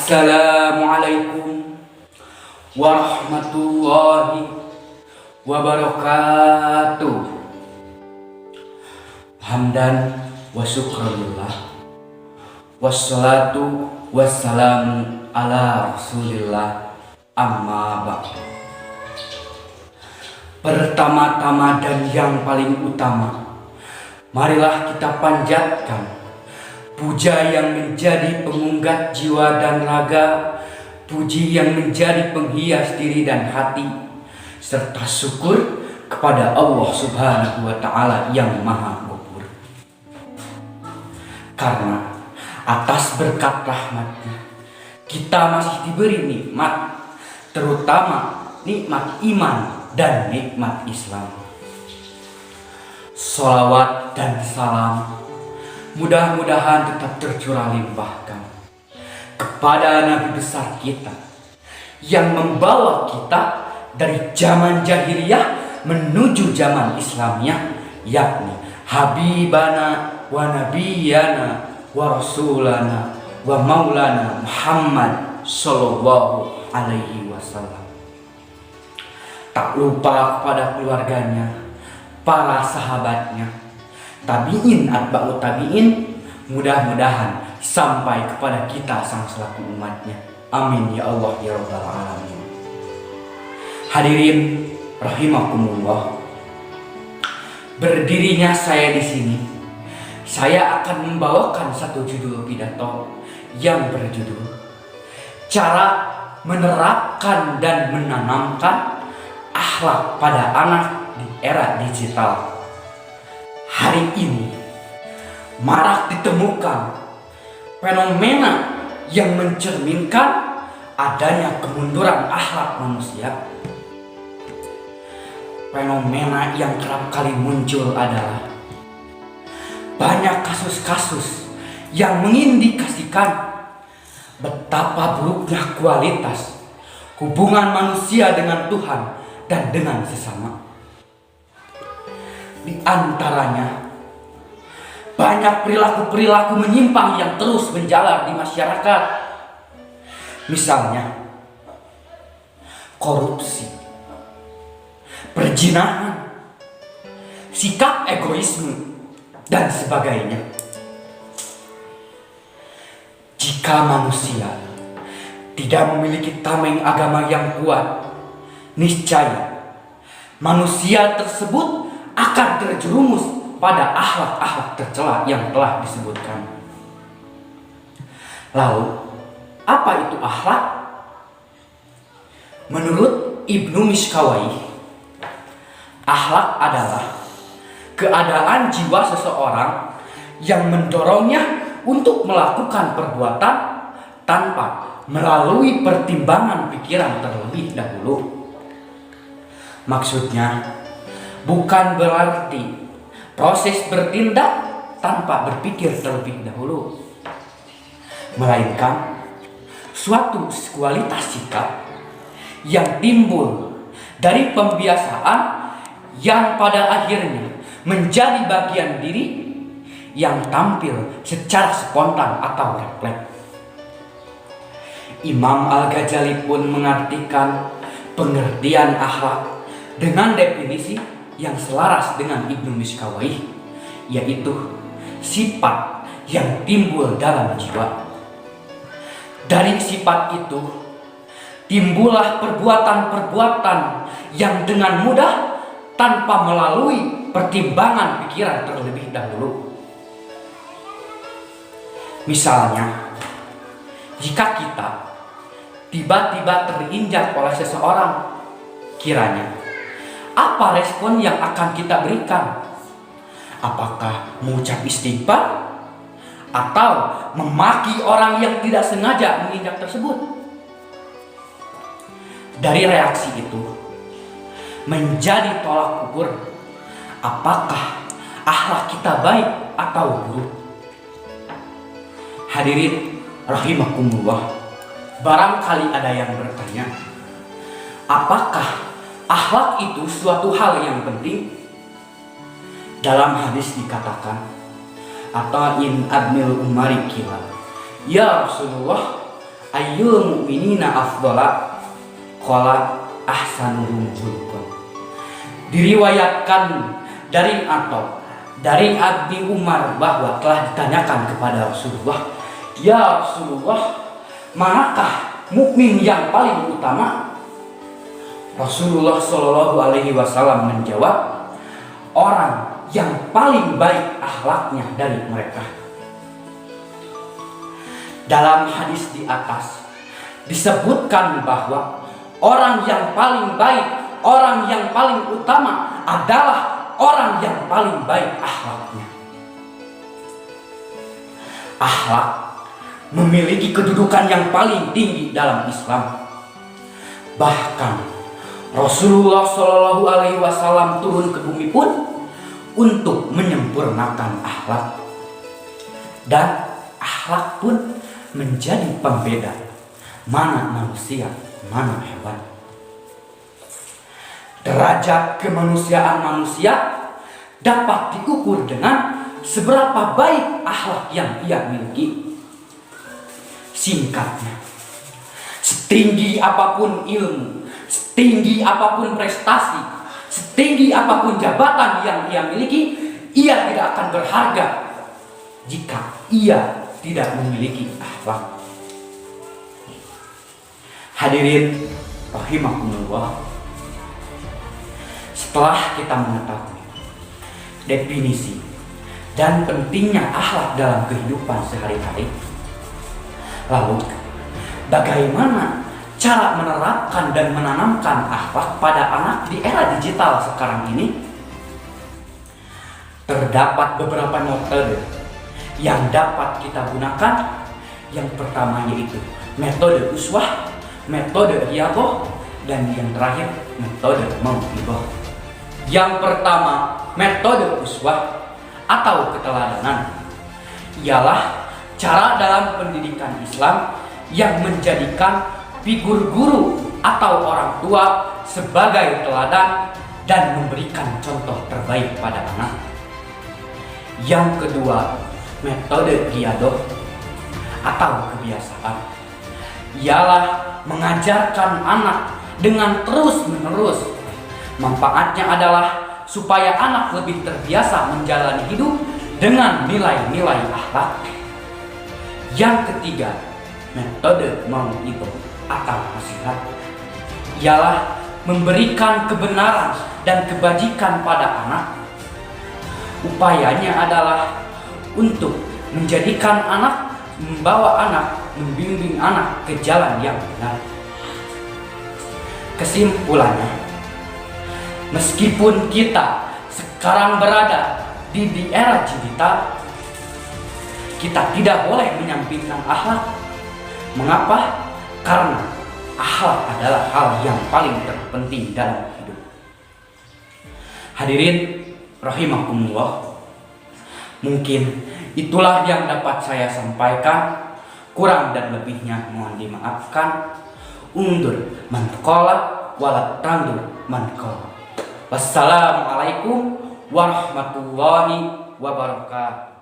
Assalamualaikum warahmatullahi wabarakatuh. Hamdan wa syukrulillah, wassalatu wassalamu ala rasulillah, amma ba'du. Pertama-tama dan yang paling utama, marilah kita panjatkan puja yang menjadi pengunggat jiwa dan raga, puji yang menjadi penghias diri dan hati, serta syukur kepada Allah Subhanahu wa Ta'ala yang Maha Ghafur. Karena atas berkat rahmat-Nya kita masih diberi nikmat, terutama nikmat iman dan nikmat Islam. Sholawat dan salam mudah-mudahan tetap tercurah limpahkan kepada Nabi besar kita yang membawa kita dari zaman jahiliyah menuju zaman Islamiyah, yakni Habibana wa Nabiyana wa Rasulana wa Maulana Muhammad Sallallahu Alaihi Wasallam. Tak lupa kepada keluarganya, para sahabatnya, tabi'in atba'ut tabi'in, mudah-mudahan sampai kepada kita sang selaku umatnya. Amin ya Allah ya Rabbal Alamin. Hadirin rahimakumullah, berdirinya saya di sini, saya akan membawakan satu judul pidato yang berjudul Cara Menerapkan dan Menanamkan Akhlak pada Anak di Era Digital. Hari ini marak ditemukan fenomena yang mencerminkan adanya kemunduran akhlak manusia. Fenomena yang kerap kali muncul adalah banyak kasus-kasus yang mengindikasikan betapa buruknya kualitas hubungan manusia dengan Tuhan dan dengan sesama. Di antaranya banyak perilaku-perilaku menyimpang yang terus menjalar di masyarakat. Misalnya korupsi, perzinahan, sikap egoisme, dan sebagainya. Jika manusia tidak memiliki tameng agama yang kuat, niscaya manusia tersebut akan terjerumus pada akhlak-akhlak tercela yang telah disebutkan. Lalu, apa itu akhlak? Menurut Ibnu Mishkawai, akhlak adalah keadaan jiwa seseorang yang mendorongnya untuk melakukan perbuatan tanpa melalui pertimbangan pikiran terlebih dahulu. Maksudnya, bukan berarti proses bertindak tanpa berpikir terlebih dahulu, melainkan suatu kualitas sikap yang timbul dari pembiasaan yang pada akhirnya menjadi bagian diri yang tampil secara spontan atau refleks. Imam Al-Ghazali pun mengartikan pengertian akhlak dengan definisi yang selaras dengan Ibnu Mishkawai, yaitu sifat yang timbul dalam jiwa. Dari sifat itu timbullah perbuatan-perbuatan yang dengan mudah tanpa melalui pertimbangan pikiran terlebih dahulu. Misalnya, jika kita tiba-tiba terinjak oleh seseorang, kiranya apa respon yang akan kita berikan? Apakah mengucap istighfar atau memaki orang yang tidak sengaja menginjak tersebut? Dari reaksi itu menjadi tolak ukur apakah akhlak kita baik atau buruk. Hadirin rahimakumullah, barangkali ada yang bertanya, apakah akhlak itu suatu hal yang penting? Dalam hadis dikatakan, Ata'in Abnil Umari kila, ya Rasulullah, ayyul mu'minina afdhala qala ahsanuhum khuluqan. Diriwayatkan dari Abi Umar bahwa telah ditanyakan kepada Rasulullah, "Ya Rasulullah, manakah mukmin yang paling utama?" Rasulullah Shallallahu Alaihi Wasallam menjawab, orang yang paling baik akhlaknya dari mereka. Dalam hadis di atas disebutkan bahwa orang yang paling baik, orang yang paling utama adalah orang yang paling baik akhlaknya. Akhlak memiliki kedudukan yang paling tinggi dalam Islam. Bahkan Rasulullah Shallallahu Alaihi Wasallam turun ke bumi pun untuk menyempurnakan akhlak, dan akhlak pun menjadi pembeda mana manusia, mana hewan. Derajat kemanusiaan manusia dapat diukur dengan seberapa baik akhlak yang ia miliki. Singkatnya, setinggi apapun ilmu, setinggi apapun prestasi, setinggi apapun jabatan yang ia miliki, ia tidak akan berharga jika ia tidak memiliki akhlak. Hadirin rahimakumullah, setelah kita mengetahui definisi dan pentingnya akhlak dalam kehidupan sehari-hari, lalu bagaimana cara menerapkan dan menanamkan akhlak pada anak di era digital sekarang ini? Terdapat beberapa metode yang dapat kita gunakan. Yang pertama yaitu metode uswah, metode riyadhah, dan yang terakhir metode mau'izah. Yang pertama, metode uswah atau keteladanan ialah cara dalam pendidikan Islam yang menjadikan figur guru atau orang tua sebagai teladan dan memberikan contoh terbaik pada anak. Yang kedua, metode riyadhah atau kebiasaan ialah mengajarkan anak dengan terus-menerus. Manfaatnya adalah supaya anak lebih terbiasa menjalani hidup dengan nilai-nilai akhlak. Yang ketiga, metode mau'izah atau nasihat ialah memberikan kebenaran dan kebajikan pada anak. Upayanya adalah untuk menjadikan anak, membawa anak, membimbing anak ke jalan yang benar. Kesimpulannya, meskipun kita sekarang berada di era digital, kita tidak boleh menyampingkan akhlak. Mengapa? Karena akhlak adalah hal yang paling terpenting dalam hidup. Hadirin rahimakumullah, mungkin itulah yang dapat saya sampaikan. Kurang dan lebihnya mohon dimaafkan. Undur man qala wala tandur man qala. Wassalamualaikum warahmatullahi wabarakatuh.